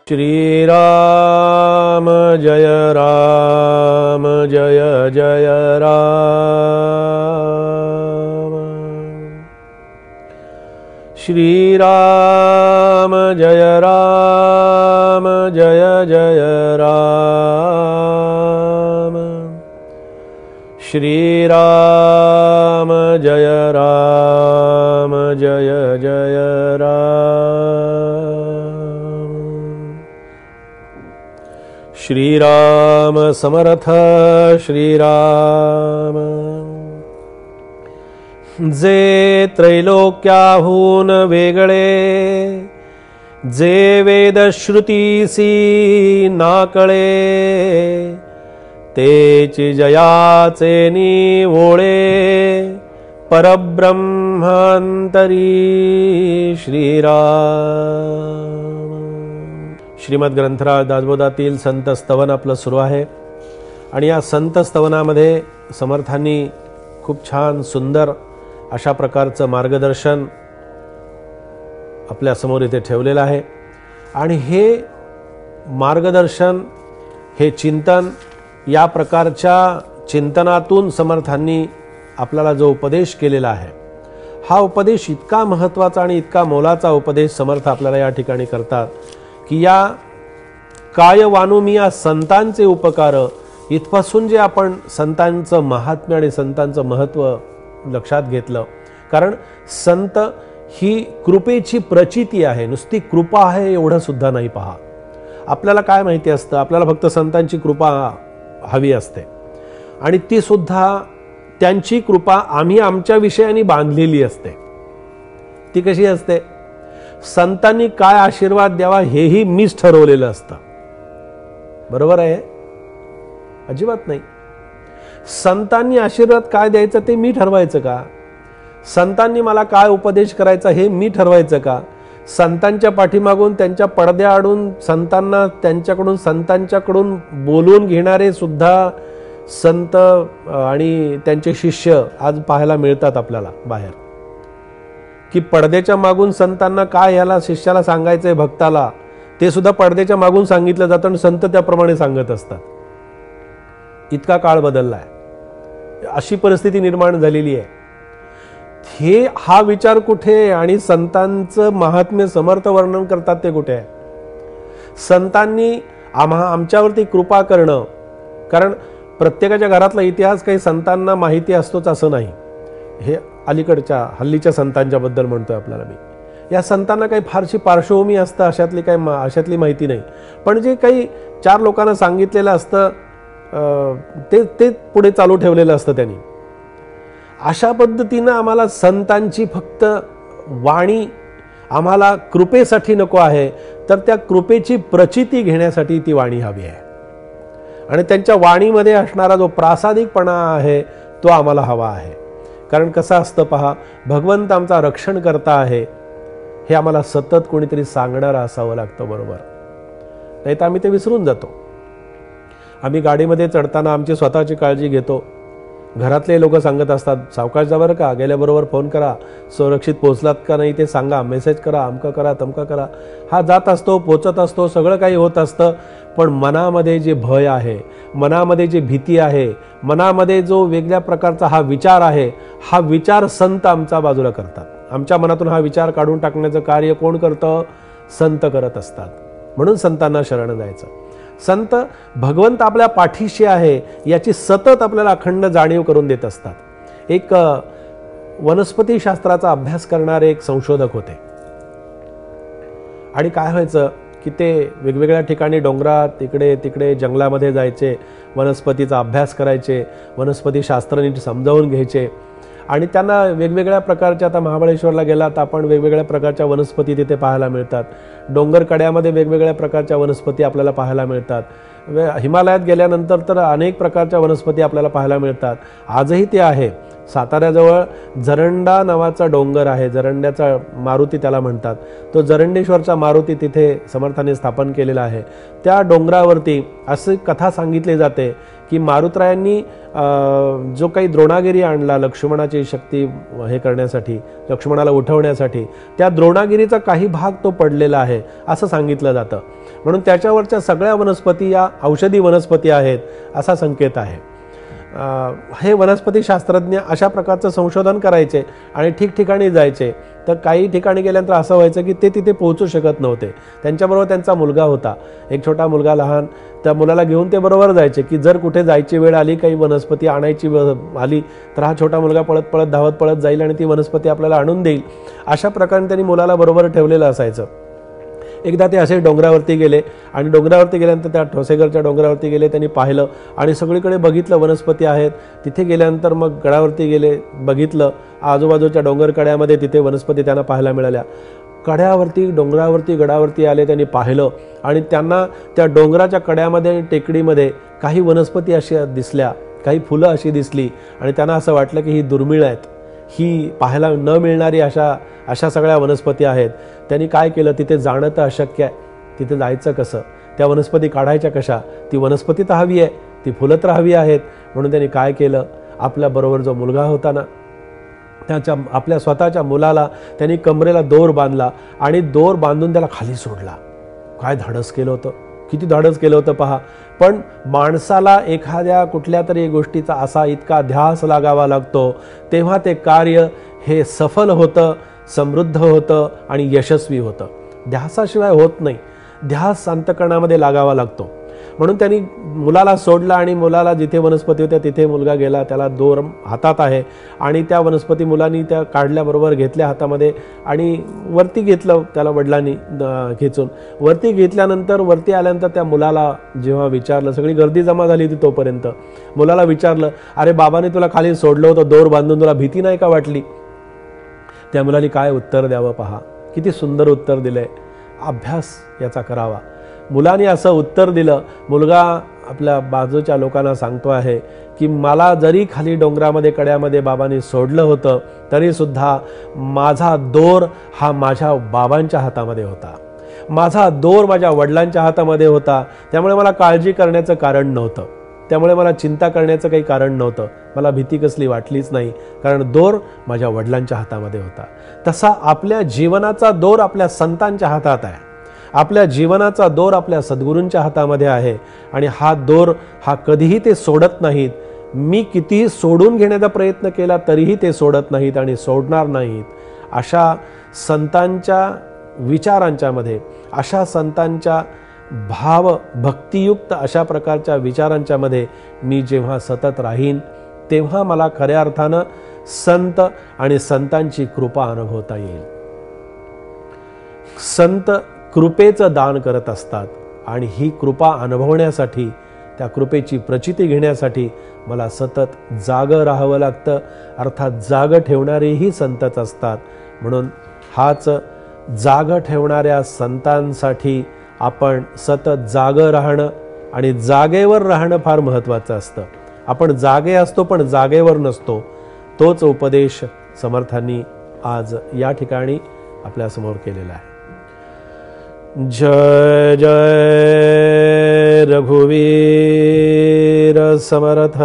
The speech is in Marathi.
श्री राम जय जय राम। श्री राम जय जय राम। श्री राम जय जय राम। श्री राम समर्थ श्री राम। जे त्रैलोक्याहून वेगळे, जे वेदश्रुतीसी नाकळे, तेच जयाचे निवोळे, परब्रह्मांतरी श्रीराम। श्रीमद ग्रंथराज दासबोधातील संत स्तवन आपलं सुरू आहे आणि या संत स्तवनामध्ये समर्थांनी खूप छान सुंदर अशा प्रकारचं मार्गदर्शन आपल्या समोर इथे ठेवलेलं आहे आणि हे मार्गदर्शन, हे चिंतन, या प्रकारच्या चिंतनातून समर्थांनी आपल्याला जो उपदेश केलेला आहे, हा उपदेश इतका महत्त्वाचा आणि इतका मोलाचा उपदेश समर्थ आपल्याला या ठिकाणी करतात की या काय वानू मी या संतांचे उपकार, इथपासून जे आपण संतांचं महात्म्य आणि संतांचं महत्त्व लक्षात घेतलं, कारण संत ही कृपेची प्रचिती आहे, नुसती कृपा आहे एवढं सुद्धा नाही। पहा, आपल्याला काय माहिती असतं, आपल्याला फक्त संतांची कृपा हवी असते आणि ती सुद्धा त्यांची कृपा आम्ही आमच्या विषयाने बांधलेली असते। ती कशी असते, संतांनी काय आशीर्वाद द्यावा हेही मीच ठरवलेलं असतं, बरोबर आहे? अजिबात नाही। संतांनी आशीर्वाद काय द्यायचं ते मी ठरवायचं का? संतांनी मला काय उपदेश करायचा हे मी ठरवायचं का? संतांच्या पाठीमागून त्यांच्या पडद्याआडून संतांना संतांच्याकडून बोलून घेणारे सुद्धा संत आणि त्यांचे शिष्य आज पाहायला मिळतात आपल्याला बाहेर, की पडद्याच्या मागून संतांना काय याला शिष्याला सांगायचंय, भक्ताला, ते सुद्धा पडद्याच्या मागून सांगितलं जातं आणि संत त्याप्रमाणे सांगत असतात। इतका काळ बदललाय, अशी परिस्थिती निर्माण झालेली आहे। हा विचार कुठे आणि संतांचं महात्म्य समर्थ वर्णन करतात ते कुठे आहे? संतांनी आमच्यावरती कृपा करणं, कारण प्रत्येकाच्या घरातला इतिहास काही संतांना माहिती असतोच असं नाही। हे अलीकडच्या हल्लीच्या संतांच्या बद्दल म्हणतोय आपल्याला मी। या संतांना काही फारशी पार्श्वभूमी असतं अशातली माहिती नाही, पण जे काही चार लोकांना सांगितलेलं असतं ते पुढे चालू ठेवलेलं असतं त्यांनी। अशा पद्धतीनं आम्हाला संतांची फक्त वाणी आम्हाला कृपेसाठी नको आहे, तर त्या कृपेची प्रचिती घेण्यासाठी ती वाणी हवी आहे आणि त्यांच्या वाणीमध्ये असणारा जो प्रासादिकपणा आहे तो आम्हाला हवा आहे। कारण कसं असतं पहा, भगवंत आमचा रक्षण करता आहे हे आम्हाला सतत कोणीतरी सांगणारं असावं लागतं, बरोबर? नाही तर आम्ही ते विसरून जातो। आम्ही गाडीमध्ये चढताना आमची स्वतःची काळजी घेतो, घरातले लोक सांगत असतात सावकाश जा बरं का, गेल्याबरोबर फोन करा, सुरक्षित पोहोचलात का नाही ते सांगा, मेसेज करा, अमका करा तमका करा। हा जात असतो, पोचत असतो, सगळं काही होत असतं, पण मनामध्ये जे भय आहे, मनामध्ये जे भीती आहे, मनामध्ये जो वेगळ्या प्रकारचा हा विचार आहे, हा विचार संत आमच्या बाजूला करतात। आमच्या मनातून हा विचार काढून टाकण्याचं कार्य कोण करतं? संत करत असतात। म्हणून संतांना शरण जायचं। संत भगवंत आपल्या पाठीशी आहे याची सतत आपल्याला अखंड जाणीव करून देत असतात। एक वनस्पती शास्त्राचा अभ्यास करणारे एक संशोधक होते आणि काय व्हायचं की ते वेगवेगळ्या ठिकाणी डोंगरात इकडे तिकडे जंगलामध्ये जायचे, वनस्पतीचा अभ्यास करायचे, वनस्पती शास्त्र नीट समजावून घ्यायचे आणि त्यांना वेगवेगळ्या प्रकारच्या, आता महाबळेश्वरला गेला तर आपण वेगवेगळ्या प्रकारच्या वनस्पती तिथे पाहायला मिळतात, डोंगर कड्यामध्ये वेगवेगळ्या प्रकारच्या वनस्पती आपल्याला पाहायला मिळतात, हिमालयात गेल्यानंतर तर अनेक प्रकारच्या वनस्पती आपल्याला पाहायला मिळतात। आजही ते आहे, साताऱ्याजवळ जरंडा नावाचा डोंगर आहे, जरंड्याचा मारुती त्याला म्हणतात. तो जरंडेश्वरचा मारुती तिथे समर्थांनी स्थापन केलेला आहे. त्या डोंगरावरती अशी कथा सांगितली जाते की मारुतरायांनी जो काही द्रोणागिरी आणला लक्ष्मणाची शक्ती हे करण्यासाठी, लक्ष्मणाला उठवण्यासाठी, त्या द्रोणागिरीचा काही भाग तो पडलेला आहे असं सांगितलं जातं. म्हणून त्याच्यावरच्या सगळ्या वनस्पती या औषधी वनस्पती आहेत असा संकेत आहे. हे वनस्पती शास्त्रज्ञ अशा प्रकारचं संशोधन करायचे आणि ठिकठिकाणी जायचे. तर काही ठिकाणी गेल्यानंतर असं व्हायचं की ते तिथे पोहोचू शकत नव्हते. त्यांच्याबरोबर त्यांचा मुलगा होता, एक छोटा मुलगा लहान. त्या मुलाला घेऊन ते बरोबर जायचे की जर कुठे जायची वेळ आली, काही वनस्पती आणायची आली तर हा छोटा मुलगा पळत पळत धावत पळत जाईल आणि ती वनस्पती आपल्याला आणून देईल. अशा प्रकारे त्यांनी मुलाला बरोबर ठेवलेलं असायचं. एकदा ते असे डोंगरावरती गेले आणि डोंगरावरती गेल्यानंतर त्या ठोसेघरच्या डोंगरावरती गेले. त्यांनी पाहिलं आणि सगळीकडे बघितलं वनस्पती आहेत. तिथे गेल्यानंतर मग गडावरती गेले, बघितलं आजूबाजूच्या डोंगरकड्यामध्ये तिथे वनस्पती त्यांना पाहायला मिळाल्या. कड्यावरती, डोंगरावरती, गडावरती आले, त्यांनी पाहिलं आणि त्यांना त्या डोंगराच्या कड्यामध्ये आणि टेकडीमध्ये काही वनस्पती अशा दिसल्या, काही फुलं अशी दिसली आणि त्यांना असं वाटलं की ही दुर्मिळ आहेत, ही पाहायला न मिळणारी अशा सगळ्या वनस्पती आहेत. त्यांनी काय केलं, तिथे जाणं तर अशक्य आहे, तिथे जायचं कसं, त्या वनस्पती काढायच्या कशा, ती वनस्पती तर हवी आहे, ती फुलं तर हवी आहेत. म्हणून त्यांनी काय केलं, आपल्याबरोबर जो मुलगा होता ना, आपल्या स्वतःच्या मुलाला त्यांनी कमरेला दोर बांधला आणि दोर बांधून त्याला खाली सोडला. काय धाडस केलं होतं, किती धाडस केलं होतं पहा. पण माणसाला एखाद्या कुठल्या तरी गोष्टीचा असा इतका ध्यास लागावा लागतो तेव्हा ते कार्य हे सफल होतं, समृद्ध होतं आणि यशस्वी होतं. ध्यासाशिवाय होत नाही, ध्यास अंतःकरणामध्ये लागावा लागतो. म्हणून त्यांनी मुलाला सोडला आणि मुलाला जिथे वनस्पती होत्या तिथे मुलगा गेला. त्याला दोर हातात आहे आणि त्या वनस्पती मुलांनी त्या काढल्याबरोबर घेतल्या हातामध्ये आणि वरती घेतलं. त्याला वडिलांनी खेचून वरती घेतल्यानंतर वरती आल्यानंतर त्या मुलाला जेव्हा विचारलं, सगळी गर्दी जमा झाली होती तोपर्यंत, मुलाला विचारलं, अरे बाबाने तुला खाली सोडलं होतं दोर बांधून, तुला भीती नाही का वाटली? त्या मुलाने काय उत्तर द्यावं पहा, किती सुंदर उत्तर दिलंय. अभ्यास याचा करावा. मुलाने असं उत्तर दिलं. मुलगा आपल्या बाजूच्या लोकांना सांगतो आहे की मला जरी खाली डोंगरामध्ये कड्यामध्ये बाबांनी सोडलं होतं तरी सुद्धा माझा दोर हा माझ्या बाबांच्या हातामध्ये होता, माझा दोर माझ्या वडिलांच्या हातामध्ये होता. त्यामुळे मला काळजी करण्याचं कारण नव्हतं, त्यामुळे मला चिंता करण्याचं काही कारण नव्हतं, मला भीती कसली वाटलीच नाही, कारण दोर माझ्या वडिलांच्या हातामध्ये होता. तसा आपल्या जीवनाचा दोर आपल्या संतांच्या हातात आहे, आपल्या जीवनाचा दोर आपल्या सद्गुरूंच्या हातामध्ये आहे आणि हा दोर हा कधीही ते सोडत नाहीत. मी कितीही सोडून घेण्याचा प्रयत्न केला तरीही ते सोडत नाहीत आणि सोडणार नाहीत. अशा संतांच्या विचारांच्या मध्ये, अशा संतांच्या भाव भक्तियुक्त अशा प्रकारच्या विचारांच्या मध्ये मी जेव्हा सतत राहीन तेव्हा मला खऱ्या अर्थानं संत आणि संतांची कृपा अनुभवता येईल. संत कृपेचं दान करत असतात आणि ही कृपा अनुभवण्यासाठी, त्या कृपेची प्रचिती घेण्यासाठी मला सतत जागं राहावं लागतं. अर्थात जागं ठेवणारेही संतच असतात. म्हणून हाच जागं ठेवणाऱ्या संतांसाठी आपण सतत जागं राहणं आणि जागेवर राहणं फार महत्त्वाचं असतं. आपण जागे असतो पण जागेवर नसतो. तोच उपदेश समर्थांनी आज या ठिकाणी आपल्यासमोर केलेला आहे. जय जय रघुवीर समर्थ.